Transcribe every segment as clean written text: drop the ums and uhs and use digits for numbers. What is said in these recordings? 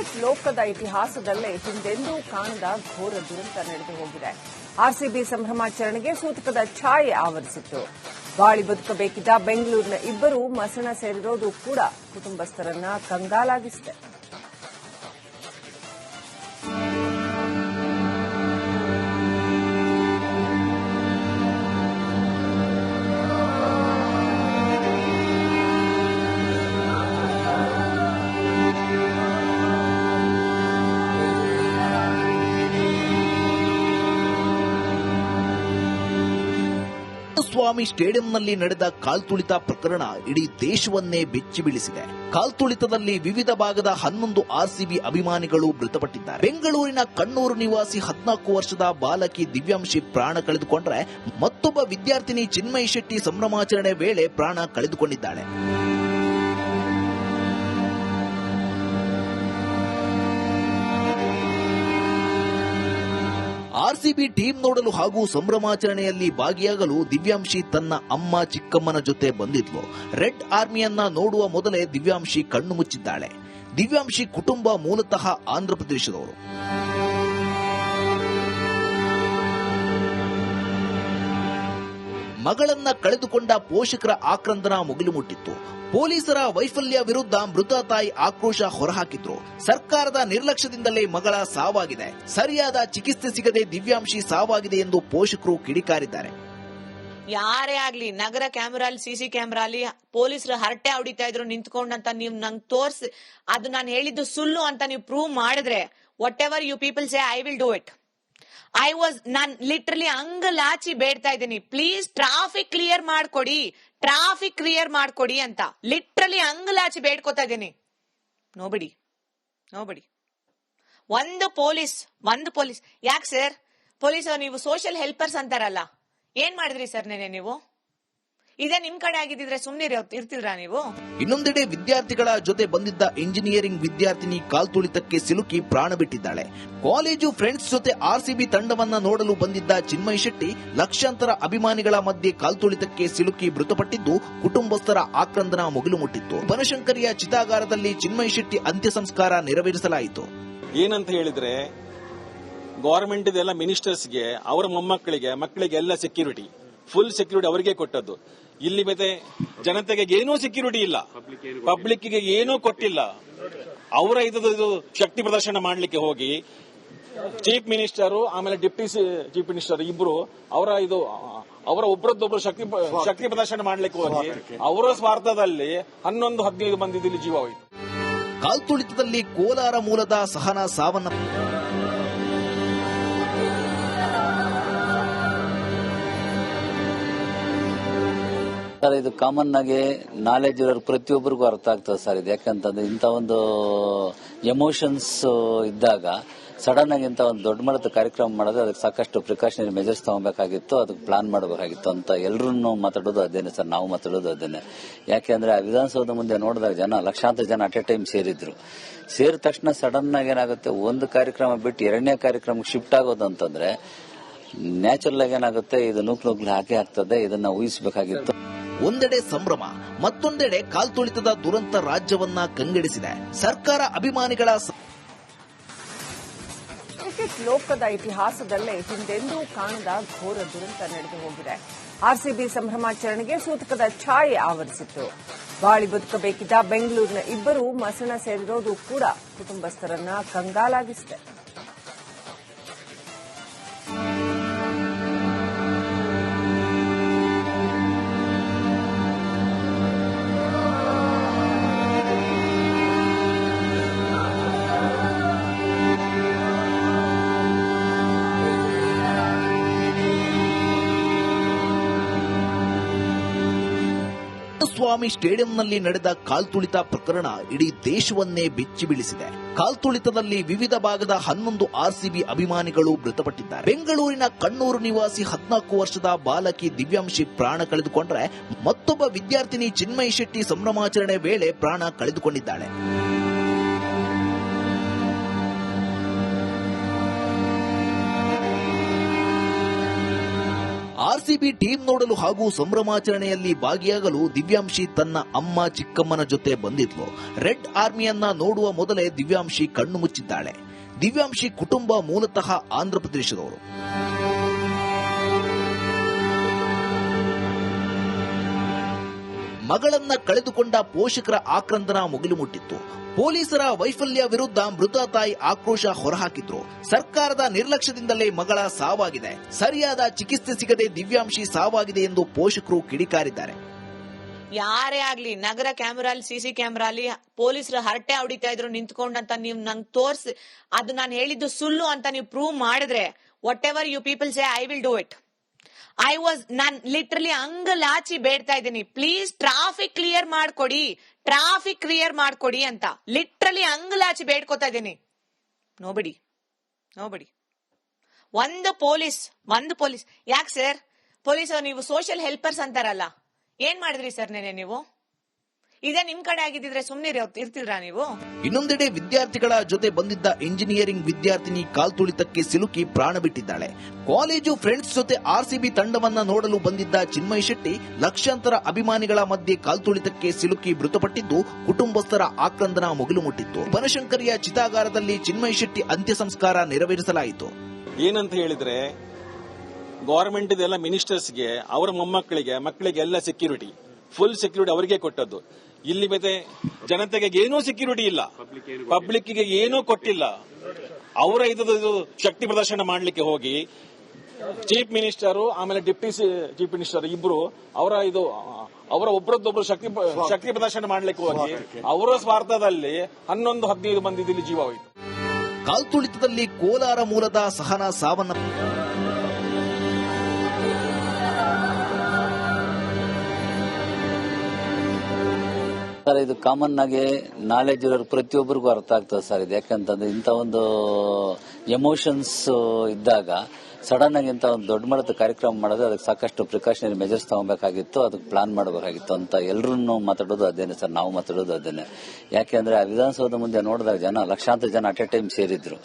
Cricket ಲೋಕದ ಇತಿಹಾಸದಲ್ಲೇ ಹಿಂದೆಂದೂ ಕಾಣದ ಘೋರ ದುರಂತ ನಡೆದು ಹೋಗಿದೆ. ಆರ್ಸಿಬಿ ಸಂಭ್ರಮಾಚರಣೆಗೆ ಸೂತಕದ ಛಾಯೆ ಆವರಿಸಿತ್ತು. ಬಾಳಿ ಬದುಕಬೇಕಿದ್ದ ಬೆಂಗಳೂರಿನ ಇಬ್ಬರು ಮಸಣ ಸೇರಿರೋದು ಕೂಡ ಕುಟುಂಬಸ್ಥರನ್ನ ಕಂಗಾಲಾಗಿಸಿದೆ. ಸ್ವಾಮಿ ಸ್ಟೇಡಿಯಂನಲ್ಲಿ ನಡೆದ ಕಾಲ್ತುಳಿತ ಪ್ರಕರಣ ಇಡೀ ದೇಶವನ್ನೇ ಬೆಚ್ಚಿ ಬೀಳಿಸಿದೆ. ಕಾಲ್ತುಳಿತದಲ್ಲಿ ವಿವಿಧ ಭಾಗದ 11 ಆರ್ಸಿಬಿ ಅಭಿಮಾನಿಗಳು ಮೃತಪಟ್ಟಿದ್ದಾರೆ. ಬೆಂಗಳೂರಿನ ಕಣ್ಣೂರು ನಿವಾಸಿ 14 ವರ್ಷದ ಬಾಲಕಿ ದಿವ್ಯಾಂಶಿ ಪ್ರಾಣ ಕಳೆದುಕೊಂಡರೆ ಮತ್ತೊಬ್ಬ ವಿದ್ಯಾರ್ಥಿನಿ ಚಿನ್ಮಯಿ ಶೆಟ್ಟಿ ಸಂಭ್ರಮಾಚರಣೆ ವೇಳೆ ಪ್ರಾಣ ಕಳೆದುಕೊಂಡಿದ್ದಾಳೆ. ಆರ್ಸಿಬಿ ಟೀಮ್ ನೋಡಲು ಹಾಗೂ ಸಂಭ್ರಮಾಚರಣೆಯಲ್ಲಿ ಭಾಗಿಯಾಗಲು ದಿವ್ಯಾಂಶಿ ತನ್ನ ಅಮ್ಮ ಚಿಕ್ಕಮ್ಮನ ಜೊತೆ ಬಂದಿದ್ಲು. ರೆಡ್ ಆರ್ಮಿಯನ್ನ ನೋಡುವ ಮೊದಲೇ ದಿವ್ಯಾಂಶಿ ಕಣ್ಣು ಮುಚ್ಚಿದ್ದಾಳೆ. ದಿವ್ಯಾಂಶಿ ಕುಟುಂಬ ಮೂಲತಃ ಆಂಧ್ರಪ್ರದೇಶದವರು. ಮಗಳನ್ನ ಕಳೆದುಕೊಂಡ ಪೋಷಕರ ಆಕ್ರಂದನ ಮುಗಿಲು ಮುಟ್ಟಿತ್ತು. ಪೊಲೀಸರ ವೈಫಲ್ಯ ವಿರುದ್ಧ ಮೃತ ತಾಯಿ ಆಕ್ರೋಶ ಹೊರಹಾಕಿದ್ರು. ಸರ್ಕಾರದ ನಿರ್ಲಕ್ಷ್ಯದಿಂದಲೇ ಮಗಳ ಸಾವಾಗಿದೆ, ಸರಿಯಾದ ಚಿಕಿತ್ಸೆ ಸಿಗದೆ ದಿವ್ಯಾಂಶಿ ಸಾವಾಗಿದೆ ಎಂದು ಪೋಷಕರು ಕಿಡಿಕಾರಿದ್ದಾರೆ. ಯಾರೇ ಆಗ್ಲಿ ನಗರ ಕ್ಯಾಮೆರಾ ಸಿಸಿ ಕ್ಯಾಮೆರಾ ಅಲ್ಲಿ ಪೊಲೀಸರು ಹರಟೆ ಹೊಡಿತಾ ಇದ್ರು ನಿಂತ್ಕೊಂಡಂತ ನೀವು ನಂಗೆ ತೋರ್ಸಿ ಅದು ನಾನು ಹೇಳಿದ್ದು ಸುಳ್ಳು ಅಂತ ನೀವು ಪ್ರೂವ್ ಮಾಡಿದ್ರೆ whatever you people say I will do it. ನಾನ್ ಲಿಟ್ರಲಿ ಅಂಗಲಾಚಿ ಬೇಡ್ತಾ ಇದ್ದೀನಿ, ಪ್ಲೀಸ್ ಟ್ರಾಫಿಕ್ ಕ್ಲಿಯರ್ ಮಾಡ್ಕೊಡಿ ಅಂತ ಲಿಟ್ರಲಿ ಅಂಗಲಾಚಿ ಬೇಡ್ಕೋತಾ ಇದ್ದೀನಿ. ನೋಬಿಡಿ ಒಂದು ಪೊಲೀಸ್ ಯಾಕೆ ಸರ್ ಪೊಲೀಸ್ ನೀವು ಸೋಷಿಯಲ್ ಹೆಲ್ಪರ್ಸ್ ಅಂತಾರಲ್ಲ, ಏನ್ ಮಾಡಿದ್ರಿ ಸರ್ ನೆನೆ ನೀವು? ಇದೇ ನಿಮ್ ಕಡೆ ಆಗಿದ್ರೆ ಸುಮ್ನೆ ಇರ್ತಿದ್ರಾ ನೀವು? ಇನ್ನೊಂದೆಡೆ ವಿದ್ಯಾರ್ಥಿಗಳ ಜೊತೆ ಬಂದಿದ್ದ ಇಂಜಿನಿಯರಿಂಗ್ ವಿದ್ಯಾರ್ಥಿನಿ ಕಾಲ್ತುಳಿತಕ್ಕೆ ಸಿಲುಕಿ ಪ್ರಾಣ ಬಿಟ್ಟಿದ್ದಾಳೆ. ಕಾಲೇಜು ಫ್ರೆಂಡ್ಸ್ ಜೊತೆ ಆರ್ಸಿಬಿ ತಂಡವನ್ನ ನೋಡಲು ಬಂದಿದ್ದ ಚಿನ್ಮಯಿ ಶೆಟ್ಟಿ ಲಕ್ಷಾಂತರ ಅಭಿಮಾನಿಗಳ ಮಧ್ಯೆ ಕಾಲ್ತುಳಿತಕ್ಕೆ ಸಿಲುಕಿ ಮೃತಪಟ್ಟಿದ್ದು ಕುಟುಂಬಸ್ಥರ ಆಕ್ರಂದನ ಮುಗಿಲು ಮುಟ್ಟಿತ್ತು. ಬನಶಂಕರಿಯ ಚಿತಾಗಾರದಲ್ಲಿ ಚಿನ್ಮಯಿ ಶೆಟ್ಟಿ ಅಂತ್ಯ ಸಂಸ್ಕಾರ ನೆರವೇರಿಸಲಾಯಿತು. ಏನಂತ ಹೇಳಿದ್ರೆ ಗವರ್ಮೆಂಟ್ ಎಲ್ಲ ಮಿನಿಸ್ಟರ್ಸ್ಗೆ ಅವರ ಮಕ್ಕಳಿಗೆ ಎಲ್ಲ ಸೆಕ್ಯೂರಿಟಿ, ಫುಲ್ ಸೆಕ್ಯೂರಿಟಿ ಅವರಿಗೆ ಕೊಟ್ಟದ್ದು. ಇಲ್ಲಿ ಮತ್ತೆ ಜನತೆಗೆ ಏನೂ ಸೆಕ್ಯೂರಿಟಿ ಇಲ್ಲ, ಪಬ್ಲಿಕ್ಗೆ ಏನೂ ಕೊಟ್ಟಿಲ್ಲ. ಅವರ ಇದು ಶಕ್ತಿ ಪ್ರದರ್ಶನ ಮಾಡಲಿಕ್ಕೆ ಹೋಗಿ ಚೀಫ್ ಮಿನಿಸ್ಟರ್ ಆಮೇಲೆ ಡಿಪ್ಟಿ ಚೀಫ್ ಮಿನಿಸ್ಟರ್ ಇಬ್ರು ಅವರ ಒಬ್ಬರದ್ದೊಬ್ರು ಶಕ್ತಿ ಪ್ರದರ್ಶನ ಮಾಡಲಿಕ್ಕೆ ಹೋಗಿ ಅವರ ಸ್ವಾರ್ಥದಲ್ಲಿ 11-15 ಮಂದಿ ಇಲ್ಲಿ ಜೀವ ಹೋಯಿತು. ಕಾಲ್ತುಳಿತದಲ್ಲಿ ಕೋಲಾರ ಮೂಲದ ಸಹನಾ ಸಾವನ್ನ ಸರ್ ಇದು ಕಾಮನ್ ಆಗಿ ನಾಲೆಜ್ ಇರೋರು ಪ್ರತಿಯೊಬ್ಬರಿಗೂ ಅರ್ಥ ಆಗ್ತದೆ ಸರ್. ಇದು ಯಾಕಂತಂದ್ರೆ ಇಂಥ ಒಂದು ಎಮೋಷನ್ಸ್ ಇದ್ದಾಗ ಸಡನ್ ಆಗಿ ಇಂಥ ಒಂದು ದೊಡ್ಡ ಮಟ್ಟದ ಕಾರ್ಯಕ್ರಮ ಮಾಡೋದು ಅದಕ್ಕೆ ಸಾಕಷ್ಟು ಪ್ರಿಕಾಷನರಿ ಮೆಜರ್ಸ್ ತಗೋಬೇಕಾಗಿತ್ತು, ಅದಕ್ಕೆ ಪ್ಲಾನ್ ಮಾಡಬೇಕಾಗಿತ್ತು ಅಂತ ಎಲ್ಲರೂ ಮಾತಾಡೋದು ಅದೇನೆ ಸರ್, ನಾವು ಮಾತಾಡೋದು ಅದೇನೆ. ಯಾಕೆಂದ್ರೆ ಆ ವಿಧಾನಸೌಧ ಮುಂದೆ ನೋಡಿದಾಗ ಲಕ್ಷಾಂತರ ಜನ ಅಟ್ ಎ ಟೈಮ್ ಸೇರಿದ ತಕ್ಷಣ ಸಡನ್ ಆಗಿ ಏನಾಗುತ್ತೆ, ಒಂದು ಕಾರ್ಯಕ್ರಮ ಬಿಟ್ಟು ಎರಡನೇ ಕಾರ್ಯಕ್ರಮಕ್ಕೆ ಶಿಫ್ಟ್ ಆಗೋದು ಅಂತಂದ್ರೆ ನ್ಯಾಚುರಲ್ ಆಗಿ ಏನಾಗುತ್ತೆ, ಇದು ನೂಕ್ಲು ಹಾಕಿ ಆಗ್ತದೆ. ಇದನ್ನ ಊಹಿಸಬೇಕಾಗಿತ್ತು. ಒಂದೆಡೆ ಸಂಭ್ರಮ, ಮತ್ತೊಂದೆಡೆ ಕಾಲ್ತುಳಿತದ ದುರಂತ ರಾಜ್ಯವನ್ನ ಕಂಗೆಡಿಸಿದೆ. ಸರ್ಕಾರ ಅಭಿಮಾನಿಗಳ ಕ್ರಿಕೆಟ್ ಲೋಕದ ಇತಿಹಾಸದಲ್ಲೇ ಹಿಂದೆಂದೂ ಕಾಣದ ಘೋರ ದುರಂತ ನಡೆದು ಹೋಗಿದೆ. ಆರ್ಸಿಬಿ ಸಂಭ್ರಮಾಚರಣೆಗೆ ಸೂತಕದ ಛಾಯೆ ಆವರಿಸಿತ್ತು. ಬಾಳಿ ಬದುಕಬೇಕಿದ್ದ ಬೆಂಗಳೂರಿನ ಇಬ್ಬರು ಮಸಣ ಸೇರಿರೋದು ಕೂಡ ಕುಟುಂಬಸ್ಥರನ್ನ ಕಂಗಾಲಾಗಿಸಿದೆ. ಸ್ವಾಮಿ ಸ್ಟೇಡಿಯಂನಲ್ಲಿ ನಡೆದ ಕಾಲ್ತುಳಿತ ಪ್ರಕರಣ ಇಡೀ ದೇಶವನ್ನೇ ಬೆಚ್ಚಿ ಬೀಳಿಸಿದೆ. ಕಾಲ್ತುಳಿತದಲ್ಲಿ ವಿವಿಧ ಭಾಗದ 11 ಆರ್ಸಿಬಿ ಅಭಿಮಾನಿಗಳು ಮೃತಪಟ್ಟಿದ್ದಾರೆ. ಬೆಂಗಳೂರಿನ ಕಣ್ಣೂರು ನಿವಾಸಿ 14 ವರ್ಷದ ಬಾಲಕಿ ದಿವ್ಯಾಂಶಿ ಪ್ರಾಣ ಕಳೆದುಕೊಂಡರೆ ಮತ್ತೊಬ್ಬ ವಿದ್ಯಾರ್ಥಿನಿ ಚಿನ್ಮಯಿ ಶೆಟ್ಟಿ ಸಂಭ್ರಮಾಚರಣೆ ವೇಳೆ ಪ್ರಾಣ ಕಳೆದುಕೊಂಡಿದ್ದಾಳೆ. ಆರ್ಸಿಬಿ ಟೀಮ್ ನೋಡಲು ಹಾಗೂ ಸಂಭ್ರಮಾಚರಣೆಯಲ್ಲಿ ಭಾಗಿಯಾಗಲು ದಿವ್ಯಾಂಶಿ ತನ್ನ ಅಮ್ಮ ಚಿಕ್ಕಮ್ಮನ ಜೊತೆ ಬಂದಿದ್ಲು. ರೆಡ್ ಆರ್ಮಿಯನ್ನ ನೋಡುವ ಮೊದಲೇ ದಿವ್ಯಾಂಶಿ ಕಣ್ಣು ಮುಚ್ಚಿದ್ದಾಳೆ. ದಿವ್ಯಾಂಶಿ ಕುಟುಂಬ ಮೂಲತಃ ಆಂಧ್ರಪ್ರದೇಶದವರು. ಮಗಳನ್ನ ಕಳೆದುಕೊಂಡ ಪೋಷಕರ ಆಕ್ರಂದನ ಮುಗಿಲು ಮುಟ್ಟಿತ್ತು. ಪೊಲೀಸರ ವೈಫಲ್ಯ ವಿರುದ್ಧ ಮೃತ ತಾಯಿ ಆಕ್ರೋಶ ಹೊರಹಾಕಿದ್ರು. ಸರ್ಕಾರದ ನಿರ್ಲಕ್ಷ್ಯದಿಂದಲೇ ಮಗಳ ಸಾವಾಗಿದೆ, ಸರಿಯಾದ ಚಿಕಿತ್ಸೆ ಸಿಗದೆ ದಿವ್ಯಾಂಶಿ ಸಾವಾಗಿದೆ ಎಂದು ಪೋಷಕರು ಕಿಡಿಕಾರಿದ್ದಾರೆ. ಯಾರೇ ಆಗ್ಲಿ ನಗರ ಕ್ಯಾಮೆರಾಲ್ ಸಿಸಿ ಕ್ಯಾಮೆರಾಲಿ ಪೊಲೀಸರು ಹರಟೆ ಹೊಡಿತಾ ಇದ್ರು ನಿಂತ್ಕೊಂಡಂತ ನೀವು ನಂಗೆ ತೋರ್ಸಿ ಅದು ನಾನು ಹೇಳಿದ್ದು ಸುಳ್ಳು ಅಂತ ನೀವು ಪ್ರೂವ್ ಮಾಡಿದ್ರೆ whatever you people say I will do it. ನಾನ್ ಲಿಟ್ರಲಿ ಅಂಗಲಾಚಿ ಬೇಡ್ತಾ ಇದ್ದೀನಿ, ಪ್ಲೀಸ್ ಟ್ರಾಫಿಕ್ ಕ್ಲಿಯರ್ ಮಾಡ್ಕೊಡಿ ಅಂತ ಲಿಟ್ರಲಿ ಅಂಗಲಾಚಿ ಬೇಡ್ಕೋತಾ ಇದ್ದೀನಿ. ನೋಬಡಿ ಒಂದು ಪೊಲೀಸ್ ಯಾಕೆ ಸರ್ ಪೊಲೀಸ್ ನೀವು ಸೋಷಿಯಲ್ ಹೆಲ್ಪರ್ಸ್ ಅಂತಾರಲ್ಲ, ಏನ್ ಮಾಡಿದ್ರಿ ಸರ್ ನೆನೆ ನೀವು? ಇದೇ ನಿಮ್ ಕಡೆ ಆಗಿದ್ರೆ ಸುಮ್ನೆ ಇರ್ತಿದ್ರಾ ನೀವು? ಇನ್ನೊಂದೆಡೆ ವಿದ್ಯಾರ್ಥಿಗಳ ಜೊತೆ ಬಂದಿದ್ದ ಇಂಜಿನಿಯರಿಂಗ್ ವಿದ್ಯಾರ್ಥಿನಿ ಕಾಲ್ತುಳಿತಕ್ಕೆ ಸಿಲುಕಿ ಪ್ರಾಣ ಬಿಟ್ಟಿದ್ದಾಳೆ. ಕಾಲೇಜು ಫ್ರೆಂಡ್ಸ್ ಜೊತೆ ಆರ್ಸಿಬಿ ತಂಡವನ್ನ ನೋಡಲು ಬಂದಿದ್ದ ಚಿನ್ಮಯ್ ಶೆಟ್ಟಿ ಲಕ್ಷಾಂತರ ಅಭಿಮಾನಿಗಳ ಮಧ್ಯೆ ಕಾಲ್ತುಳಿತಕ್ಕೆ ಸಿಲುಕಿ ಮೃತಪಟ್ಟಿದ್ದು ಕುಟುಂಬಸ್ಥರ ಆಕ್ರಂದನ ಮುಗಿಲು ಮುಟ್ಟಿತ್ತು. ಬನಶಂಕರಿಯ ಚಿತಾಗಾರದಲ್ಲಿ ಚಿನ್ಮಯ್ ಶೆಟ್ಟಿ ಅಂತ್ಯ ಸಂಸ್ಕಾರ ನೆರವೇರಿಸಲಾಯಿತು. ಏನಂತ ಹೇಳಿದ್ರೆ ಗವರ್ಮೆಂಟ್ ಇದೆಲ್ಲ ಮಿನಿಸ್ಟರ್ಸ್ಗೆ ಅವರ ಮಕ್ಕಳಿಗೆ ಎಲ್ಲ ಸೆಕ್ಯೂರಿಟಿ, ಫುಲ್ ಸೆಕ್ಯೂರಿಟಿ ಅವರಿಗೆ ಕೊಟ್ಟದ್ದು. ಇಲ್ಲಿ ಮತ್ತೆ ಜನತೆಗೆ ಏನೂ ಸೆಕ್ಯೂರಿಟಿ ಇಲ್ಲ, ಪಬ್ಲಿಕ್ಗೆ ಏನೂ ಕೊಟ್ಟಿಲ್ಲ. ಅವರ ಇದು ಶಕ್ತಿ ಪ್ರದರ್ಶನ ಮಾಡಲಿಕ್ಕೆ ಹೋಗಿ ಚೀಫ್ ಮಿನಿಸ್ಟರ್ ಆಮೇಲೆ ಡಿಪ್ಟಿ ಚೀಫ್ ಮಿನಿಸ್ಟರ್ ಇಬ್ರು ಅವರ ಒಬ್ಬರದ್ದೊಬ್ರು ಶಕ್ತಿ ಪ್ರದರ್ಶನ ಮಾಡಲಿಕ್ಕೆ ಹೋಗಿ ಅವರ ಸ್ವಾರ್ಥದಲ್ಲಿ 11-15 ಮಂದಿ ಇಲ್ಲಿ ಜೀವ ಹೋಯಿತು. ಕಾಲ್ತುಳಿತದಲ್ಲಿ ಕೋಲಾರ ಮೂಲದ ಸಹನಾ ಸಾವನ್ನಪ್ಪಿದ್ದಾರೆ. ಸರ್ ಇದು ಕಾಮನ್ ಆಗಿ ನಾಲೆಜ್ ಇರೋರು ಪ್ರತಿಯೊಬ್ಬರಿಗೂ ಅರ್ಥ ಆಗ್ತದೆ ಸರ್ ಇದು. ಯಾಕಂತಂದ್ರೆ ಇಂಥ ಒಂದು ಎಮೋಷನ್ಸ್ ಇದ್ದಾಗ ಸಡನ್ ಆಗಿ ಇಂಥ ಒಂದು ದೊಡ್ಡ ಮಟ್ಟದ ಕಾರ್ಯಕ್ರಮ ಮಾಡೋದು, ಅದಕ್ಕೆ ಸಾಕಷ್ಟು ಪ್ರಿಕಾಷನರಿ ಮೆಜರ್ಸ್ ತಗೋಬೇಕಾಗಿತ್ತು, ಅದಕ್ಕೆ ಪ್ಲಾನ್ ಮಾಡಬೇಕಾಗಿತ್ತು ಅಂತ ಎಲ್ಲರೂ ಮಾತಾಡೋದು ಅದೇನೆ ಸರ್, ನಾವು ಮಾತಾಡೋದು ಅದೇನೆ. ಯಾಕೆಂದ್ರೆ ಆ ವಿಧಾನಸೌಧ ಮುಂದೆ ನೋಡಿದಾಗ ಲಕ್ಷಾಂತರ ಜನ ಅಟ್ ಎ ಟೈಮ್ ಸೇರಿದ್ರು.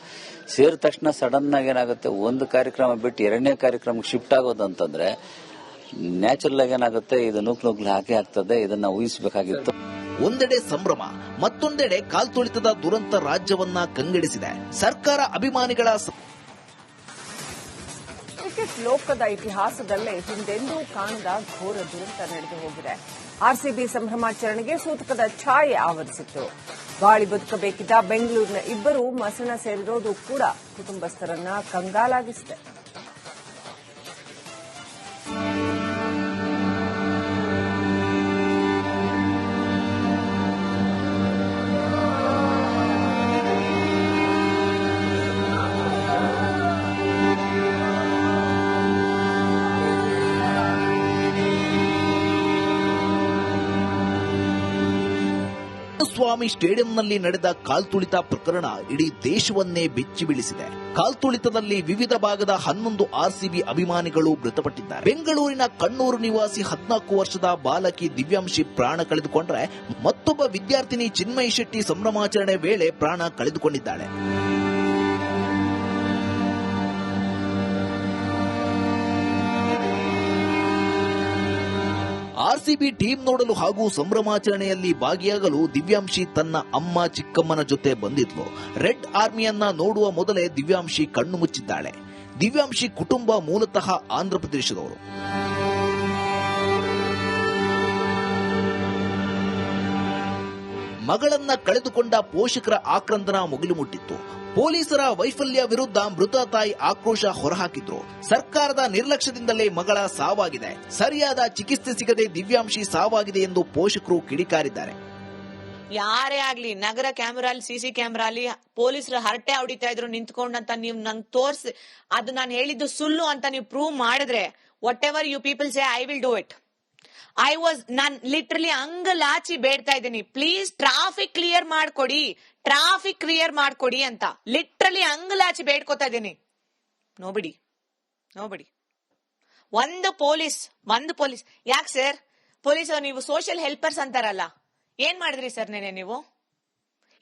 ಸೇರಿದ ತಕ್ಷಣ ಸಡನ್ ಆಗಿ ಏನಾಗುತ್ತೆ, ಒಂದು ಕಾರ್ಯಕ್ರಮ ಬಿಟ್ಟು ಎರಡನೇ ಕಾರ್ಯಕ್ರಮಕ್ಕೆ ಶಿಫ್ಟ್ ಆಗೋದು ಅಂತಂದ್ರೆ ನ್ಯಾಚುರಲ್ ಆಗಿ ಏನಾಗುತ್ತೆ, ಇದು ನೂಕ್ಲು ಹಾಕಿ ಆಗ್ತದೆ. ಇದನ್ನ ಊಹಿಸಬೇಕಾಗಿತ್ತು. ಒಂದೆಡೆ ಸಂಭ್ರಮ, ಮತ್ತೊಂದೆಡೆ ಕಾಲ್ತುಳಿತದ ದುರಂತ ರಾಜ್ಯವನ್ನ ಕಂಗೆಡಿಸಿದೆ. ಸರ್ಕಾರ ಅಭಿಮಾನಿಗಳ ಕ್ರಿಕೆಟ್ ಲೋಕದ ಇತಿಹಾಸದಲ್ಲೇ ಹಿಂದೆಂದೂ ಕಾಣದ ಘೋರ ದುರಂತ ನಡೆದು ಹೋಗಿದೆ. ಆರ್ಸಿಬಿ ಸಂಭ್ರಮಾಚರಣೆಗೆ ಸೂತಕದ ಛಾಯೆ ಆವರಿಸಿತ್ತು. ಬಾಳಿ ಬದುಕಬೇಕಿದ್ದ ಬೆಂಗಳೂರಿನ ಇಬ್ಬರು ಮಸಣ ಸೇರಿರೋದು ಕೂಡ ಕುಟುಂಬಸ್ಥರನ್ನ ಕಂಗಾಲಾಗಿಸಿದೆ. ಸ್ವಾಮಿ ಸ್ಟೇಡಿಯಂನಲ್ಲಿ ನಡೆದ ಕಾಲ್ತುಳಿತ ಪ್ರಕರಣ ಇಡೀ ದೇಶವನ್ನೇ ಬೆಚ್ಚಿ ಬೀಳಿಸಿದೆ. ಕಾಲ್ತುಳಿತದಲ್ಲಿ ವಿವಿಧ ಭಾಗದ 11 ಆರ್ಸಿಬಿ ಅಭಿಮಾನಿಗಳು ಮೃತಪಟ್ಟಿದ್ದಾರೆ. ಬೆಂಗಳೂರಿನ ಕಣ್ಣೂರು ನಿವಾಸಿ 14 ವರ್ಷದ ಬಾಲಕಿ ದಿವ್ಯಾಂಶಿ ಪ್ರಾಣ ಕಳೆದುಕೊಂಡರೆ, ಮತ್ತೊಬ್ಬ ವಿದ್ಯಾರ್ಥಿನಿ ಚಿನ್ಮಯ್ ಶೆಟ್ಟಿ ಸಂಭ್ರಮಾಚರಣೆ ವೇಳೆ ಪ್ರಾಣ ಕಳೆದುಕೊಂಡಿದ್ದಾಳೆ. ಆರ್ಸಿಬಿ ಟೀಮ್ ನೋಡಲು ಹಾಗೂ ಸಂಭ್ರಮಾಚರಣೆಯಲ್ಲಿ ಭಾಗಿಯಾಗಲು ದಿವ್ಯಾಂಶಿ ತನ್ನ ಅಮ್ಮ ಚಿಕ್ಕಮ್ಮನ ಜೊತೆ ಬಂದಿದ್ಲು. ರೆಡ್ ಆರ್ಮಿಯನ್ನ ನೋಡುವ ಮೊದಲೇ ದಿವ್ಯಾಂಶಿ ಕಣ್ಣು ಮುಚ್ಚಿದ್ದಾಳೆ. ದಿವ್ಯಾಂಶಿ ಕುಟುಂಬ ಮೂಲತಃ ಆಂಧ್ರಪ್ರದೇಶದವರು. ಮಗಳನ್ನ ಕಳೆದುಕೊಂಡ ಪೋಷಕರ ಆಕ್ರಂದನ ಮುಗಿಲು ಮುಟ್ಟಿತ್ತು. ಪೊಲೀಸರ ವೈಫಲ್ಯ ವಿರುದ್ಧ ಮೃತ ತಾಯಿ ಆಕ್ರೋಶ ಹೊರಹಾಕಿದ್ರು. ಸರ್ಕಾರದ ನಿರ್ಲಕ್ಷ್ಯದಿಂದಲೇ ಮಗಳ ಸಾವಾಗಿದೆ, ಸರಿಯಾದ ಚಿಕಿತ್ಸೆ ಸಿಗದೆ ದಿವ್ಯಾಂಶಿ ಸಾವಾಗಿದೆ ಎಂದು ಪೋಷಕರು ಕಿಡಿಕಾರಿದ್ದಾರೆ. ಯಾರೇ ಆಗ್ಲಿ ನಗರ ಕ್ಯಾಮೆರಾಲ್ ಸಿಸಿ ಕ್ಯಾಮೆರಾಲಿ ಪೊಲೀಸರು ಹರಟೆ ಹೊಡಿತಾ ಇದ್ರು ನಿಂತ್ಕೊಂಡಂತ ನೀವು ನಂಗೆ ತೋರ್ಸಿ ಅದು ನಾನು ಹೇಳಿದ್ದು ಸುಳ್ಳು ಅಂತ ನೀವು ಪ್ರೂವ್ ಮಾಡಿದ್ರೆ whatever you people say I will do it. ನಾನ್ ಲಿಟ್ರಲಿ ಅಂಗಲಾಚಿ ಬೇಡ್ತಾ ಇದ್ದೀನಿ, ಪ್ಲೀಸ್ ಟ್ರಾಫಿಕ್ ಕ್ಲಿಯರ್ ಮಾಡ್ಕೊಡಿ ಅಂತ ಲಿಟ್ರಲಿ ಅಂಗಲಾಚಿ ಬೇಡ್ಕೋತಾ ಇದ್ದೀನಿ. ನೋಬಡಿ ಒಂದು ಪೊಲೀಸ್ ಯಾಕೆ ಸರ್ ಪೊಲೀಸ್ ನೀವು ಸೋಷಿಯಲ್ ಹೆಲ್ಪರ್ಸ್ ಅಂತಾರಲ್ಲ, ಏನ್ ಮಾಡಿದ್ರಿ ಸರ್ ನೆನೆ ನೀವು?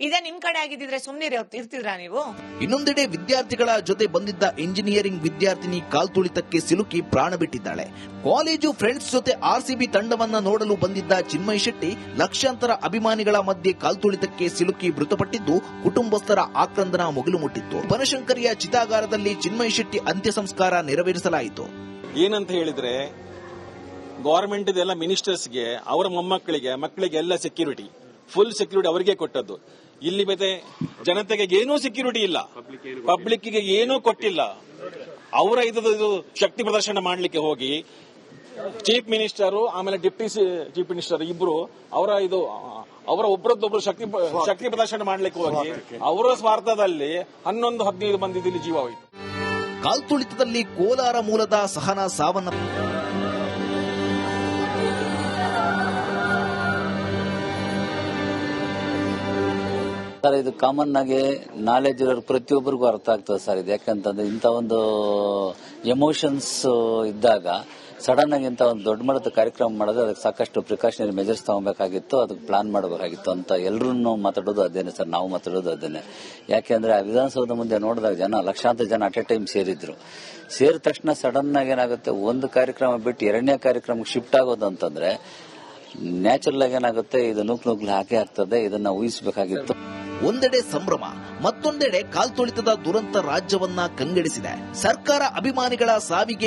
ಇದೇ ನಿಮ್ ಕಡೆ ಆಗಿದ್ರೆ ಸುಮ್ನೆ ಇರ್ತಿದ್ರಾ ನೀವು? ಇನ್ನೊಂದೆಡೆ ವಿದ್ಯಾರ್ಥಿಗಳ ಜೊತೆ ಬಂದಿದ್ದ ಇಂಜಿನಿಯರಿಂಗ್ ವಿದ್ಯಾರ್ಥಿನಿ ಕಾಲ್ತುಳಿತಕ್ಕೆ ಸಿಲುಕಿ ಪ್ರಾಣ ಬಿಟ್ಟಿದ್ದಾಳೆ. ಕಾಲೇಜು ಫ್ರೆಂಡ್ಸ್ ಜೊತೆ ಆರ್ಸಿಬಿ ತಂಡವನ್ನ ನೋಡಲು ಬಂದಿದ್ದ ಚಿನ್ಮಯ್ ಶೆಟ್ಟಿ ಲಕ್ಷಾಂತರ ಅಭಿಮಾನಿಗಳ ಮಧ್ಯೆ ಕಾಲ್ತುಳಿತಕ್ಕೆ ಸಿಲುಕಿ ಮೃತಪಟ್ಟಿದ್ದು ಕುಟುಂಬಸ್ಥರ ಆಕ್ರಂದನ ಮುಗಿಲು ಮುಟ್ಟಿತ್ತು. ಬನಶಂಕರಿಯ ಚಿತಾಗಾರದಲ್ಲಿ ಚಿನ್ಮಯ್ ಶೆಟ್ಟಿ ಅಂತ್ಯ ಸಂಸ್ಕಾರ ನೆರವೇರಿಸಲಾಯಿತು. ಏನಂತ ಹೇಳಿದ್ರೆ ಗವರ್ಮೆಂಟ್ ಎಲ್ಲ ಮಿನಿಸ್ಟರ್ಸ್ಗೆ ಅವರ ಮಕ್ಕಳಿಗೆ ಎಲ್ಲ ಸೆಕ್ಯೂರಿಟಿ, ಫುಲ್ ಸೆಕ್ಯೂರಿಟಿ ಅವರಿಗೆ ಕೊಟ್ಟದ್ದು. ಇಲ್ಲಿ ಮತ್ತೆ ಜನತೆಗೆ ಏನೂ ಸೆಕ್ಯೂರಿಟಿ ಇಲ್ಲ, ಪಬ್ಲಿಕ್ಗೆ ಏನೂ ಕೊಟ್ಟಿಲ್ಲ. ಅವರ ಇದು ಶಕ್ತಿ ಪ್ರದರ್ಶನ ಮಾಡಲಿಕ್ಕೆ ಹೋಗಿ ಚೀಫ್ ಮಿನಿಸ್ಟರ್ ಆಮೇಲೆ ಡಿಪ್ಟಿ ಚೀಫ್ ಮಿನಿಸ್ಟರ್ ಇಬ್ರು ಅವರ ಒಬ್ಬರದ್ದೊಬ್ರು ಶಕ್ತಿ ಪ್ರದರ್ಶನ ಮಾಡಲಿಕ್ಕೆ ಹೋಗಿ ಅವರ ಸ್ವಾರ್ಥದಲ್ಲಿ 11-15 ಮಂದಿ ಇಲ್ಲಿ ಜೀವ ಹೋಯಿತು. ಕಾಲ್ತುಳಿತದಲ್ಲಿ ಕೋಲಾರ ಮೂಲದ ಸಹನಾ ಸರ್ ಇದು ಕಾಮನ್ ಆಗಿ ನಾಲೆಜ್ ಇರೋರು ಪ್ರತಿಯೊಬ್ಬರಿಗೂ ಅರ್ಥ ಆಗ್ತದೆ ಸರ್ ಇದು. ಯಾಕಂತಂದ್ರೆ ಇಂಥ ಒಂದು ಎಮೋಷನ್ಸ್ ಇದ್ದಾಗ ಸಡನ್ ಆಗಿ ಇಂಥ ಒಂದು ದೊಡ್ಡ ಮಟ್ಟದ ಕಾರ್ಯಕ್ರಮ ಮಾಡೋದು, ಅದಕ್ಕೆ ಸಾಕಷ್ಟು ಪ್ರಿಕಾಷನರಿ ಮೆಜರ್ಸ್ ತಗೋಬೇಕಾಗಿತ್ತು, ಅದಕ್ಕೆ ಪ್ಲಾನ್ ಮಾಡಬೇಕಾಗಿತ್ತು ಅಂತ ಎಲ್ಲರೂ ಮಾತಾಡೋದು ಅದೇನೆ ಸರ್, ನಾವು ಮಾತಾಡೋದು ಅದೇನೆ. ಯಾಕೆಂದ್ರೆ ಆ ವಿಧಾನಸೌಧ ಮುಂದೆ ನೋಡಿದಾಗ ಲಕ್ಷಾಂತರ ಜನ ಅಟ್ ಎ ಟೈಮ್ ಸೇರಿದ್ರು. ಸೇರಿದ ತಕ್ಷಣ ಸಡನ್ ಆಗಿ ಏನಾಗುತ್ತೆ, ಒಂದು ಕಾರ್ಯಕ್ರಮ ಬಿಟ್ಟು ಎರಡನೇ ಕಾರ್ಯಕ್ರಮಕ್ಕೆ ಶಿಫ್ಟ್ ಆಗೋದು ಅಂತಂದ್ರೆ ನ್ಯಾಚುರಲ್ ಆಗಿ ಏನಾಗುತ್ತೆ, ಇದು ನೂಕ್ಲು ಹಾಕೇ ಆಗ್ತದೆ. ಇದನ್ನ ಊಹಿಸಬೇಕಾಗಿತ್ತು. ಒಂದೆಡೆ ಸಂಭ್ರಮ, ಮತ್ತೊಂದೆಡೆ ಕಾಲ್ತುಳಿತದ ದುರಂತ ರಾಜ್ಯವನ್ನ ಕಂಗೆಡಿಸಿದೆ. ಸರ್ಕಾರ ಅಭಿಮಾನಿಗಳ ಸಾವಿಗೆ